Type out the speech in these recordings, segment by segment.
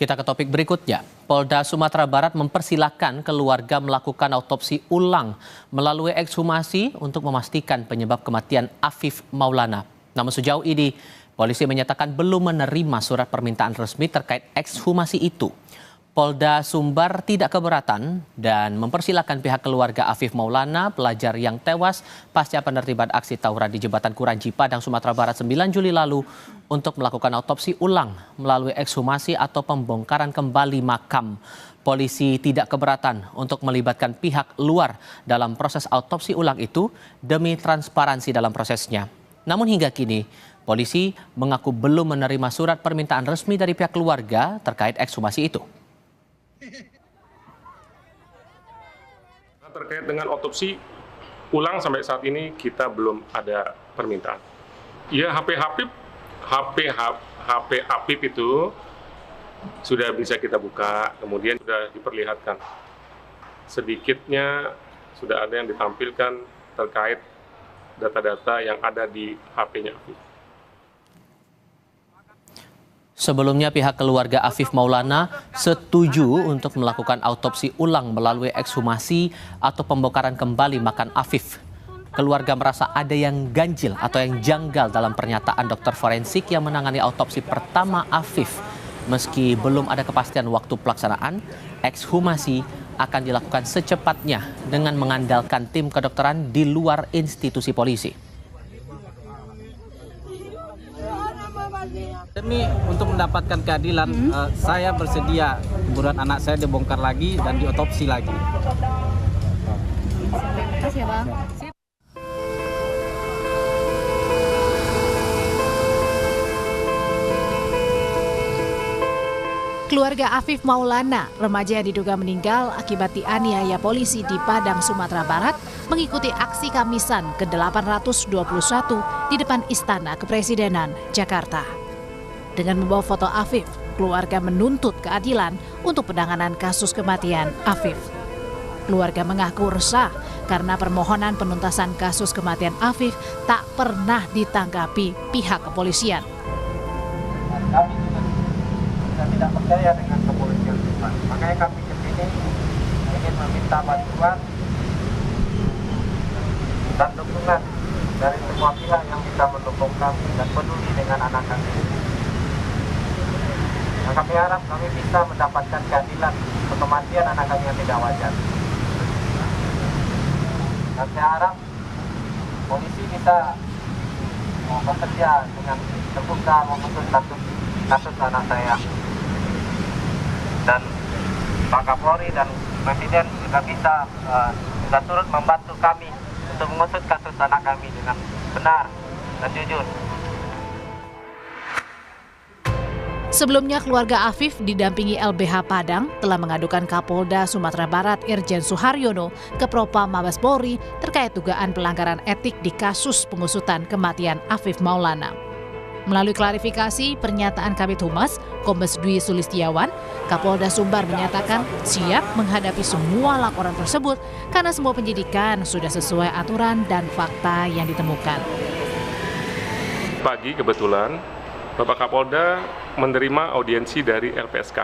Kita ke topik berikutnya. Polda Sumatera Barat mempersilahkan keluarga melakukan autopsi ulang melalui ekshumasi untuk memastikan penyebab kematian Afif Maulana. Namun sejauh ini, polisi menyatakan belum menerima surat permintaan resmi terkait ekshumasi itu. Polda Sumbar tidak keberatan dan mempersilahkan pihak keluarga Afif Maulana, pelajar yang tewas pasca penertiban aksi tawuran di Jembatan Kuranji, Padang, Sumatera Barat 9 Juli lalu untuk melakukan autopsi ulang melalui ekshumasi atau pembongkaran kembali makam. Polisi tidak keberatan untuk melibatkan pihak luar dalam proses autopsi ulang itu demi transparansi dalam prosesnya. Namun hingga kini, polisi mengaku belum menerima surat permintaan resmi dari pihak keluarga terkait ekshumasi itu. Terkait dengan otopsi ulang sampai saat ini kita belum ada permintaan. Ya HP Apip itu sudah bisa kita buka, kemudian sudah diperlihatkan. Sedikitnya sudah ada yang ditampilkan terkait data-data yang ada di HP-nya Apip. Sebelumnya pihak keluarga Afif Maulana setuju untuk melakukan autopsi ulang melalui ekshumasi atau pembongkaran kembali makam Afif. Keluarga merasa ada yang ganjil atau yang janggal dalam pernyataan dokter forensik yang menangani autopsi pertama Afif. Meski belum ada kepastian waktu pelaksanaan, ekshumasi akan dilakukan secepatnya dengan mengandalkan tim kedokteran di luar institusi polisi. Demi untuk mendapatkan keadilan, saya bersedia kuburan anak saya dibongkar lagi dan diotopsi lagi. Terima kasih ya, Bang. Keluarga Afif Maulana, remaja yang diduga meninggal akibat dianiaya polisi di Padang, Sumatera Barat, mengikuti aksi Kamisan ke-821 di depan Istana Kepresidenan, Jakarta. Dengan membawa foto Afif, keluarga menuntut keadilan untuk penanganan kasus kematian Afif. Keluarga mengaku resah karena permohonan penuntasan kasus kematian Afif tak pernah ditanggapi pihak kepolisian. Kami juga tidak percaya dengan kepolisian, makanya kami ke sini ingin meminta bantuan dan dukungan dari semua pihak yang bisa mendukung kami dan peduli dengan anak kami. Dan kami harap kami bisa mendapatkan keadilan untuk kematian anak kami yang tidak wajar. Dan saya harap polisi bisa bekerja dengan terbuka mengusut kasus anak saya. Dan Pak Kapolri dan Presiden juga bisa turut membantu kami untuk mengusut kasus anak kami dengan benar dan jujur. Sebelumnya keluarga Afif didampingi LBH Padang telah mengadukan Kapolda Sumatera Barat Irjen Suharyono ke Propam Mabes Polri terkait dugaan pelanggaran etik di kasus pengusutan kematian Afif Maulana. Melalui klarifikasi pernyataan Kabid Humas, Kombes Dwi Sulistiawan, Kapolda Sumbar menyatakan siap menghadapi semua laporan tersebut karena semua penyidikan sudah sesuai aturan dan fakta yang ditemukan. Pagi kebetulan Bapak Kapolda menerima audiensi dari LPSK.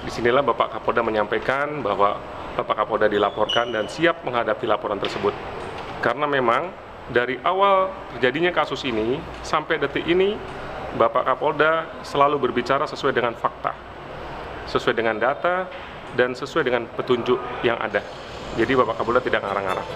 Disinilah Bapak Kapolda menyampaikan bahwa Bapak Kapolda dilaporkan dan siap menghadapi laporan tersebut. Karena memang dari awal terjadinya kasus ini sampai detik ini Bapak Kapolda selalu berbicara sesuai dengan fakta, sesuai dengan data, dan sesuai dengan petunjuk yang ada. Jadi Bapak Kapolda tidak ngarang-ngarang.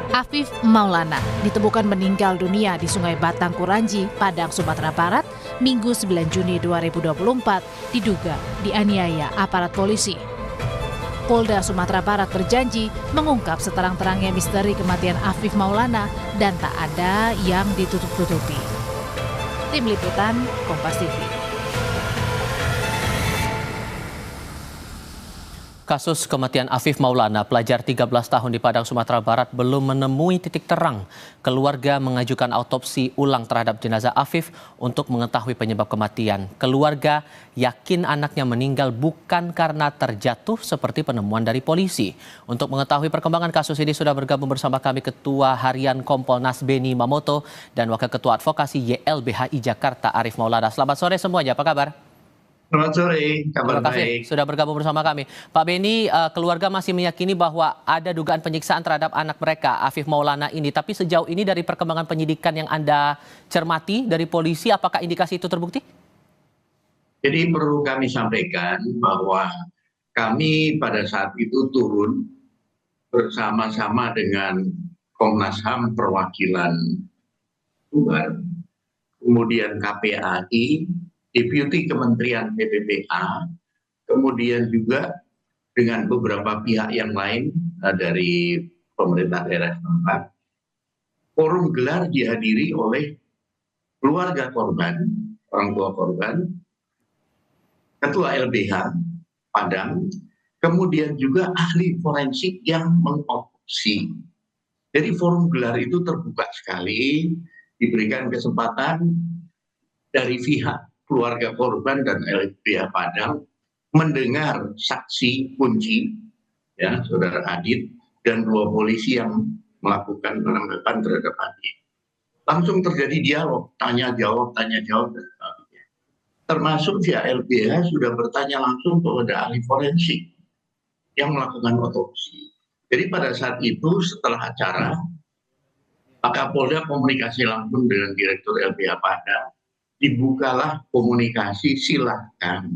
Afif Maulana ditemukan meninggal dunia di Sungai Batang Kuranji, Padang, Sumatera Barat, Minggu 9 Juni 2024, diduga dianiaya aparat polisi. Polda Sumatera Barat berjanji mengungkap seterang-terangnya misteri kematian Afif Maulana dan tak ada yang ditutup-tutupi. Tim Liputan, Kompas TV. Kasus kematian Afif Maulana, pelajar 13 tahun di Padang, Sumatera Barat belum menemui titik terang. Keluarga mengajukan autopsi ulang terhadap jenazah Afif untuk mengetahui penyebab kematian. Keluarga yakin anaknya meninggal bukan karena terjatuh seperti penemuan dari polisi. Untuk mengetahui perkembangan kasus ini sudah bergabung bersama kami Ketua Harian Kompolnas Beni Mamoto dan Wakil Ketua Advokasi YLBHI Jakarta Arif Maulana. Selamat sore semuanya, apa kabar? Selamat sore, kabar Terima kasih baik. sudah bergabung bersama kami. Pak Beni, keluarga masih meyakini bahwa ada dugaan penyiksaan terhadap anak mereka, Afif Maulana ini. Tapi sejauh ini dari perkembangan penyidikan yang Anda cermati dari polisi, apakah indikasi itu terbukti? Jadi perlu kami sampaikan bahwa kami pada saat itu turun bersama-sama dengan Komnas HAM perwakilan Tuban, kemudian KPAI, Deputi Kementerian PPPA, kemudian juga dengan beberapa pihak yang lain dari pemerintah daerah setempat. Forum gelar dihadiri oleh keluarga korban, orang tua korban, Ketua LBH Padang, kemudian juga ahli forensik yang mengotopsi. Jadi forum gelar itu terbuka sekali, diberikan kesempatan dari pihak keluarga korban dan LBH Padang mendengar saksi kunci, ya, Saudara Adit, dan 2 polisi yang melakukan penangkapan terhadap Adit. Langsung terjadi dialog, tanya jawab, dan sebagainya. Termasuk via LBH sudah bertanya langsung kepada ahli forensik yang melakukan otopsi. Jadi pada saat itu setelah acara, Pak Kapolda komunikasi langsung dengan Direktur LBH Padang, dibukalah komunikasi, silahkan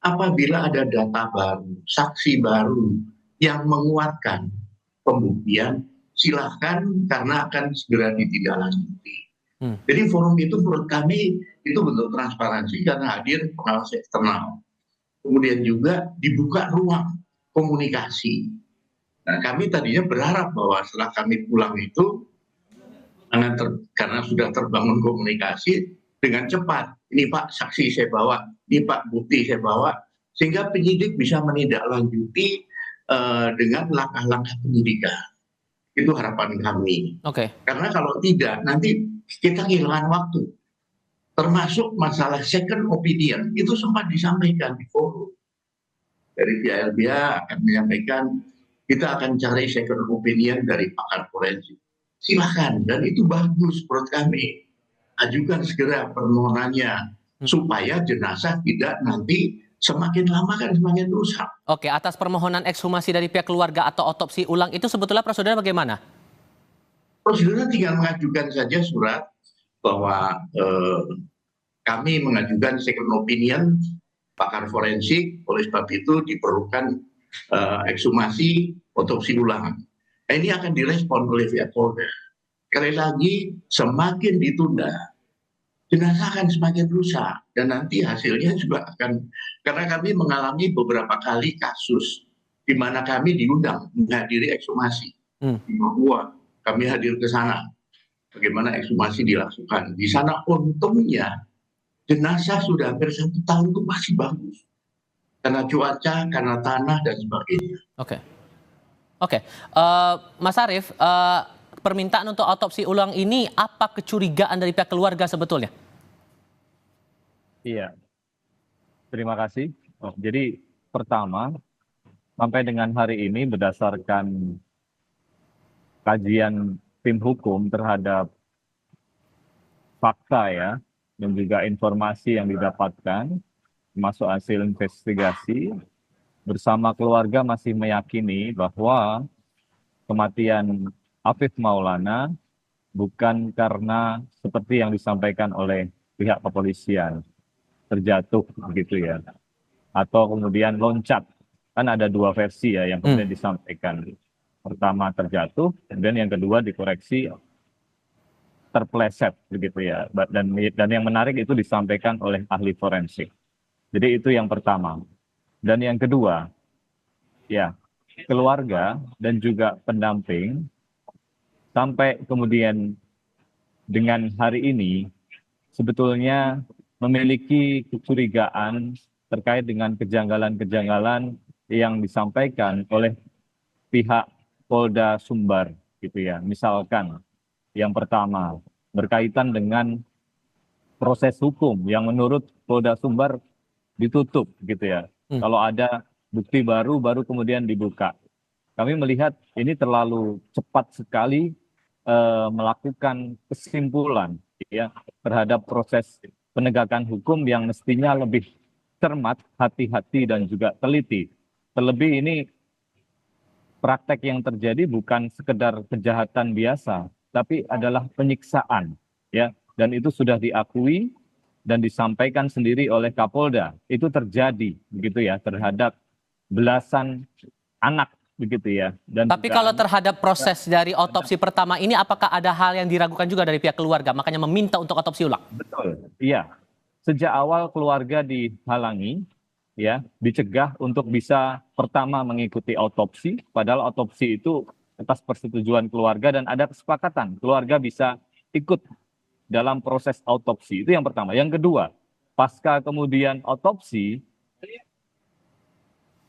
apabila ada data baru, saksi baru yang menguatkan pembuktian, silahkan karena akan segera ditindaklanjuti. Jadi forum itu menurut kami itu bentuk transparansi karena hadir pengawas eksternal. Kemudian juga dibuka ruang komunikasi. Nah, kami tadinya berharap bahwa setelah kami pulang itu karena sudah terbangun komunikasi dengan cepat, ini Pak saksi saya bawa, ini Pak bukti saya bawa, sehingga penyidik bisa menindaklanjuti dengan langkah-langkah penyidikan. Itu harapan kami. Oke. Karena kalau tidak, nanti kita kehilangan waktu. Termasuk masalah second opinion, itu sempat disampaikan di forum. Dari pihak LBH akan menyampaikan, kita akan cari second opinion dari pakar forensik. Silakan, dan itu bagus menurut kami. Ajukan segera permohonannya supaya jenazah tidak nanti semakin lama kan semakin rusak. Oke, atas permohonan ekshumasi dari pihak keluarga atau otopsi ulang itu sebetulnya prosedurnya bagaimana? Prosedurnya tinggal mengajukan saja surat bahwa kami mengajukan second opinion pakar forensik, oleh sebab itu diperlukan ekshumasi otopsi ulang. Nah, ini akan direspon oleh pihak Polda. Sekali lagi, semakin ditunda, jenazah akan semakin rusak. Dan nanti hasilnya juga akan, karena kami mengalami beberapa kali kasus di mana kami diundang menghadiri ekshumasi. Di Papua, kami hadir ke sana. Bagaimana ekshumasi dilakukan. Di sana untungnya, jenazah sudah hampir 1 tahun itu masih bagus. Karena cuaca, karena tanah, dan sebagainya. Oke. Mas Arief, permintaan untuk autopsi ulang ini apa kecurigaan dari pihak keluarga sebetulnya? Iya, terima kasih. Jadi pertama, sampai dengan hari ini berdasarkan kajian tim hukum terhadap fakta ya, dan juga informasi yang didapatkan, termasuk hasil investigasi, bersama keluarga masih meyakini bahwa kematian Afif Maulana bukan karena seperti yang disampaikan oleh pihak kepolisian, terjatuh begitu ya, atau kemudian loncat. Kan ada 2 versi ya yang kemudian disampaikan. Pertama terjatuh, kemudian yang kedua dikoreksi terpleset begitu ya. Dan yang menarik itu disampaikan oleh ahli forensik. Jadi itu yang pertama. Dan yang kedua, ya keluarga dan juga pendamping sampai kemudian dengan hari ini sebetulnya memiliki kecurigaan terkait dengan kejanggalan-kejanggalan yang disampaikan oleh pihak Polda Sumbar gitu ya. Misalkan yang pertama berkaitan dengan proses hukum yang menurut Polda Sumbar ditutup gitu ya. Kalau ada bukti baru kemudian dibuka. Kami melihat ini terlalu cepat sekali melakukan kesimpulan ya terhadap proses penegakan hukum yang mestinya lebih cermat, hati-hati dan juga teliti. Terlebih ini praktek yang terjadi bukan sekedar kejahatan biasa, tapi adalah penyiksaan ya, dan itu sudah diakui dan disampaikan sendiri oleh Kapolda. Itu terjadi begitu ya terhadap belasan anak begitu ya. Dan Tapi kalau terhadap proses dari otopsi pertama ini, apakah ada hal yang diragukan juga dari pihak keluarga, makanya meminta untuk otopsi ulang? betul, iya. Sejak awal keluarga dihalangi, ya, dicegah untuk bisa pertama mengikuti otopsi, padahal otopsi itu atas persetujuan keluarga dan ada kesepakatan keluarga bisa ikut dalam proses otopsi. Itu yang pertama. Yang kedua, pasca kemudian otopsi,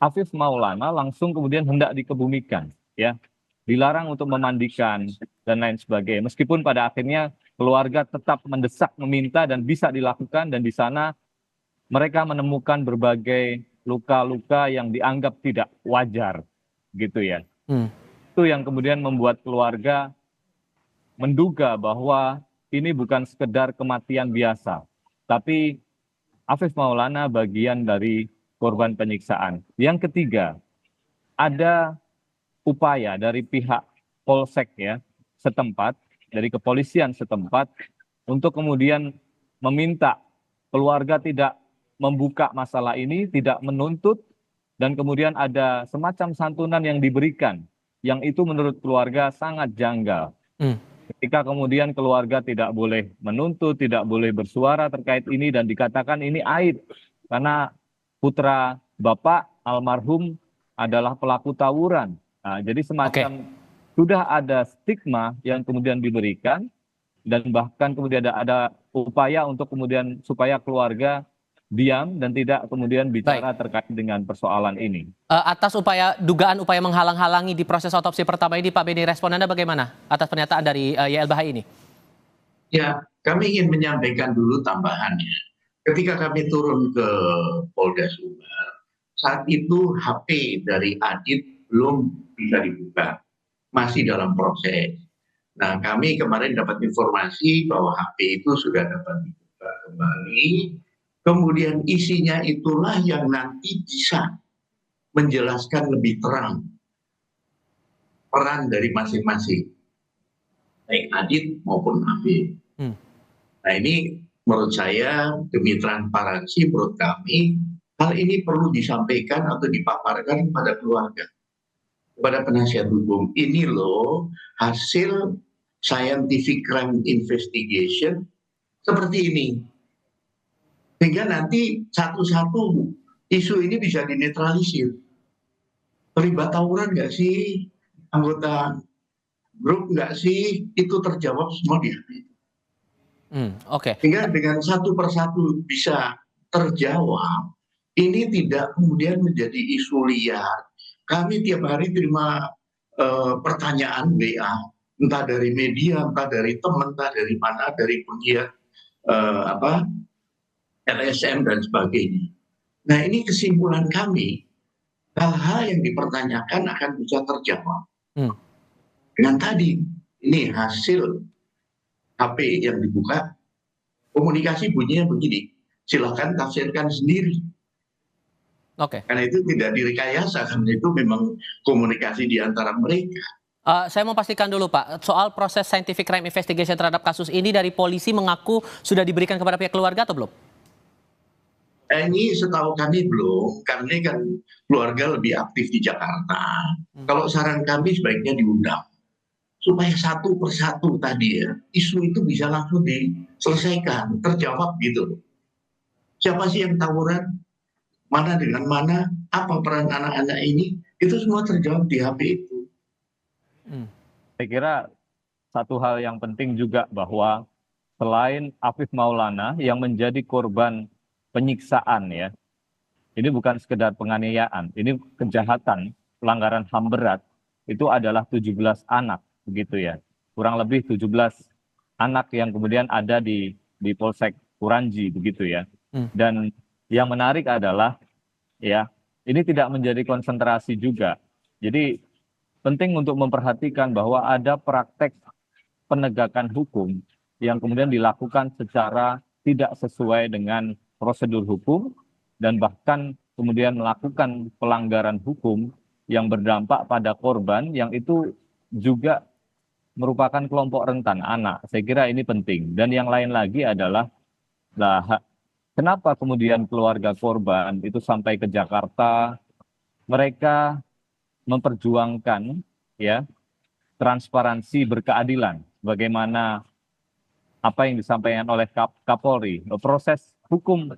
Afif Maulana langsung kemudian hendak dikebumikan, ya, dilarang untuk memandikan dan lain sebagainya. Meskipun pada akhirnya keluarga tetap mendesak, meminta dan bisa dilakukan, dan di sana mereka menemukan berbagai luka-luka yang dianggap tidak wajar, gitu ya. Itu yang kemudian membuat keluarga menduga bahwa ini bukan sekedar kematian biasa, tapi Afif Maulana bagian dari korban penyiksaan. Yang ketiga, ada upaya dari pihak Polsek ya setempat, dari kepolisian setempat untuk kemudian meminta keluarga tidak membuka masalah ini, tidak menuntut, dan kemudian ada semacam santunan yang diberikan, yang itu menurut keluarga sangat janggal. Ketika kemudian keluarga tidak boleh menuntut, tidak boleh bersuara terkait ini dan dikatakan ini aib karena putra bapak almarhum adalah pelaku tawuran. Nah, jadi semacam sudah ada stigma yang kemudian diberikan dan bahkan kemudian ada upaya untuk kemudian supaya keluarga diam dan tidak kemudian bicara terkait dengan persoalan ini. Atas dugaan upaya menghalang-halangi di proses otopsi pertama ini, Pak Beni, respon Anda bagaimana atas pernyataan dari YLBHI ini? Ya, kami ingin menyampaikan dulu tambahannya. Ketika kami turun ke Polda Sumbar, saat itu HP dari Adit belum bisa dibuka, masih dalam proses. Nah, kami kemarin dapat informasi bahwa HP itu sudah dapat dibuka kembali, kemudian isinya itulah yang nanti bisa menjelaskan lebih terang peran dari masing-masing, baik Adit maupun Afif. Nah, ini menurut saya, demi transparansi menurut kami, hal ini perlu disampaikan atau dipaparkan kepada keluarga, kepada penasihat hukum. Ini loh hasil scientific crime investigation seperti ini. Sehingga nanti satu-satu isu ini bisa dinetralisir. Terlibat tawuran nggak sih? Anggota grup nggak sih? Itu terjawab semua di hati. Sehingga dengan satu persatu bisa terjawab, ini tidak kemudian menjadi isu liar. Kami tiap hari terima pertanyaan WA, entah dari media, entah dari teman, entah dari mana, dari pegiat LSM dan sebagainya. Nah, ini kesimpulan kami, hal-hal yang dipertanyakan akan bisa terjawab. Dengan tadi, ini hasil HP yang dibuka, komunikasi bunyinya begini, silakan tafsirkan sendiri. Karena itu tidak direkayasa, karena itu memang komunikasi di antara mereka. Saya mau pastikan dulu Pak, soal proses scientific crime investigation terhadap kasus ini dari polisi mengaku sudah diberikan kepada pihak keluarga atau belum? Ini setahu kami belum, karena kan keluarga lebih aktif di Jakarta. Kalau saran kami sebaiknya diundang, supaya satu persatu tadi ya, isu itu bisa langsung diselesaikan, terjawab gitu. Siapa sih yang tawuran? Mana dengan mana? Apa peran anak-anak ini? Itu semua terjawab di HP itu. Saya kira satu hal yang penting juga bahwa selain Afif Maulana yang menjadi korban penyiksaan ya, Ini bukan sekedar penganiayaan, ini kejahatan, pelanggaran HAM berat, itu adalah 17 anak, begitu ya. Kurang lebih 17 anak yang kemudian ada di Polsek Kuranji, begitu ya. Dan yang menarik adalah, ya, ini tidak menjadi konsentrasi juga. Jadi penting untuk memperhatikan bahwa ada praktek penegakan hukum yang kemudian dilakukan secara tidak sesuai dengan prosedur hukum, dan bahkan kemudian melakukan pelanggaran hukum yang berdampak pada korban yang itu juga merupakan kelompok rentan anak. Saya kira ini penting. Dan yang lain lagi adalah, kenapa kemudian keluarga korban itu sampai ke Jakarta, mereka memperjuangkan ya transparansi berkeadilan, bagaimana apa yang disampaikan oleh Kapolri, proses hukum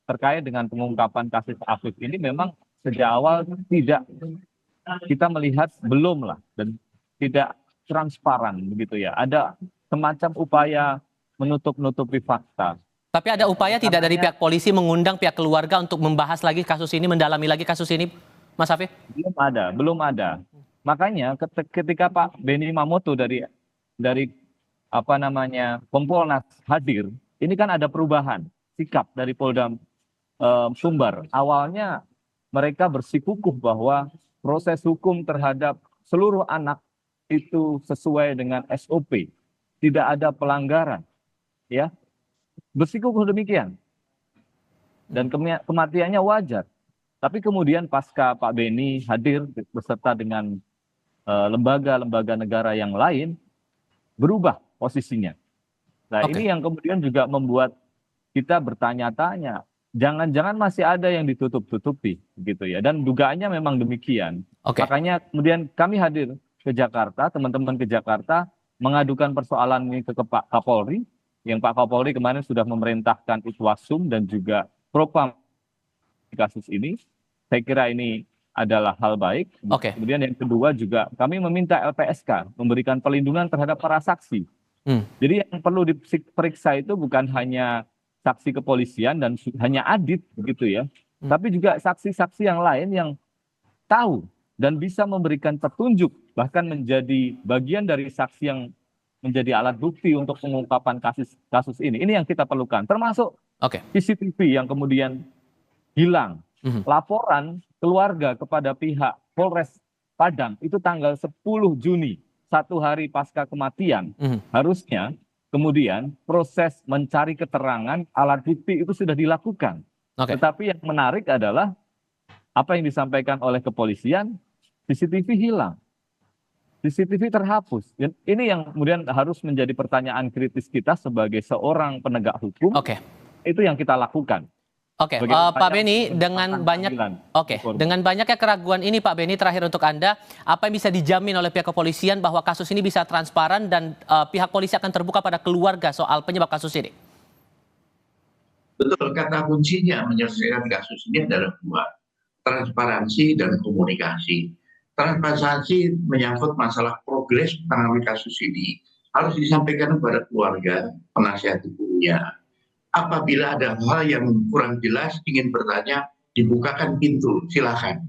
terkait dengan pengungkapan kasus Afif ini memang sejak awal tidak, kita melihat belum lah, dan tidak transparan begitu ya. Ada semacam upaya menutup-nutupi fakta. Tapi ada upaya tidak dari pihak polisi mengundang pihak keluarga untuk membahas lagi kasus ini, mendalami lagi kasus ini, Mas Afif? Belum ada. Makanya ketika Pak Benny Mamoto dari Kompolnas hadir, ini kan ada perubahan sikap dari Polda Sumbar. Awalnya mereka bersikukuh bahwa proses hukum terhadap seluruh anak itu sesuai dengan SOP, tidak ada pelanggaran, ya, bersikukuh demikian, dan kematiannya wajar. Tapi kemudian pasca Pak Benny hadir beserta dengan lembaga-lembaga negara yang lain, berubah posisinya. Nah, ini yang kemudian juga membuat kita bertanya-tanya, jangan-jangan masih ada yang ditutup-tutupi, gitu ya. Dan dugaannya memang demikian. Makanya kemudian kami hadir ke Jakarta, teman-teman ke Jakarta, mengadukan persoalan ini ke Pak Kapolri, yang Pak Kapolri kemarin sudah memerintahkan Itwasum dan juga Propam di kasus ini. Saya kira ini adalah hal baik. Kemudian yang kedua juga kami meminta LPSK memberikan perlindungan terhadap para saksi. Jadi yang perlu diperiksa itu bukan hanya saksi kepolisian dan hanya Adit begitu ya, tapi juga saksi-saksi yang lain yang tahu dan bisa memberikan petunjuk, bahkan menjadi bagian dari saksi yang menjadi alat bukti untuk pengungkapan kasus ini. Ini yang kita perlukan, termasuk CCTV yang kemudian hilang. Laporan keluarga kepada pihak Polres Padang itu tanggal 10 Juni, 1 hari pasca kematian. Harusnya kemudian proses mencari keterangan, alat bukti itu sudah dilakukan. Tetapi yang menarik adalah apa yang disampaikan oleh kepolisian, CCTV hilang. CCTV terhapus. Dan ini yang kemudian harus menjadi pertanyaan kritis kita sebagai seorang penegak hukum. Itu yang kita lakukan. Pak Benny, dengan banyaknya keraguan ini, Pak Benny, terakhir untuk Anda, apa yang bisa dijamin oleh pihak kepolisian bahwa kasus ini bisa transparan dan pihak polisi akan terbuka pada keluarga soal penyebab kasus ini? Betul, kata kuncinya menyelesaikan kasus ini adalah dua, transparansi dan komunikasi. Transparansi menyangkut masalah progres penanganan kasus ini harus disampaikan kepada keluarga, penasihat hukumnya. Apabila ada hal yang kurang jelas, ingin bertanya, dibukakan pintu, silakan.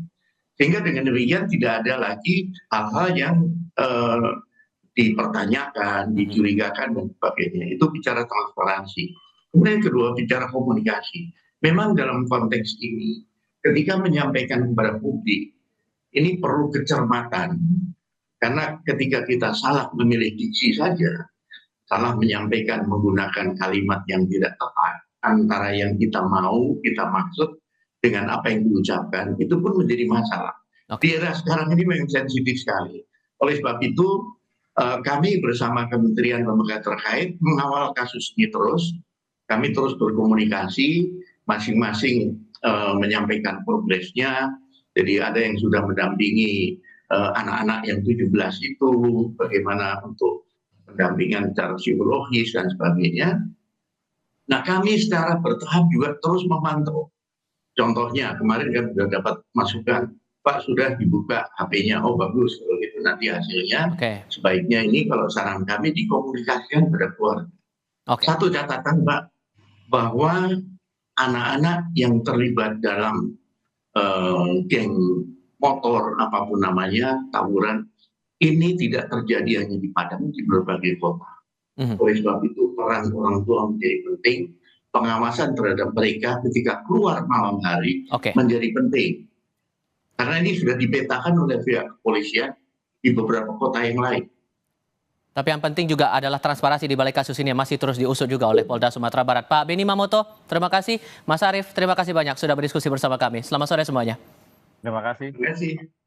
Sehingga dengan demikian tidak ada lagi hal-hal yang dipertanyakan, dicurigakan, dan sebagainya. Itu bicara transparansi. Kemudian kedua, bicara komunikasi. Memang dalam konteks ini, ketika menyampaikan kepada publik, ini perlu kecermatan. Karena ketika kita salah memilih diksi saja, salah menyampaikan menggunakan kalimat yang tidak tepat antara yang kita mau, kita maksud dengan apa yang diucapkan, itu pun menjadi masalah. Di era sekarang ini memang sensitif sekali. Oleh sebab itu, kami bersama kementerian lembaga terkait mengawal kasus ini terus. Kami terus berkomunikasi, masing-masing menyampaikan progresnya. Jadi ada yang sudah mendampingi anak-anak yang 17 itu, bagaimana untuk pendampingan secara psikologis dan sebagainya. Nah, kami secara bertahap juga terus memantau. Contohnya kemarin kan sudah dapat masukan, Pak sudah dibuka HP-nya, oh bagus, kalau gitu nanti hasilnya sebaiknya ini kalau saran kami dikomunikasikan kepada keluarga. Satu catatan Pak, bahwa anak-anak yang terlibat dalam geng motor apapun namanya, tawuran, ini tidak terjadi hanya di Padang, di berbagai kota. Oleh sebab itu peran orang tua menjadi penting, pengawasan terhadap mereka ketika keluar malam hari menjadi penting. Karena ini sudah dipetakan oleh pihak kepolisian di beberapa kota yang lain. Tapi yang penting juga adalah transparansi di balik kasus ini yang masih terus diusut juga oleh Polda Sumatera Barat. Pak Beni Mamoto, terima kasih. Mas Arief, terima kasih banyak sudah berdiskusi bersama kami. Selamat sore semuanya. Terima kasih. Terima kasih.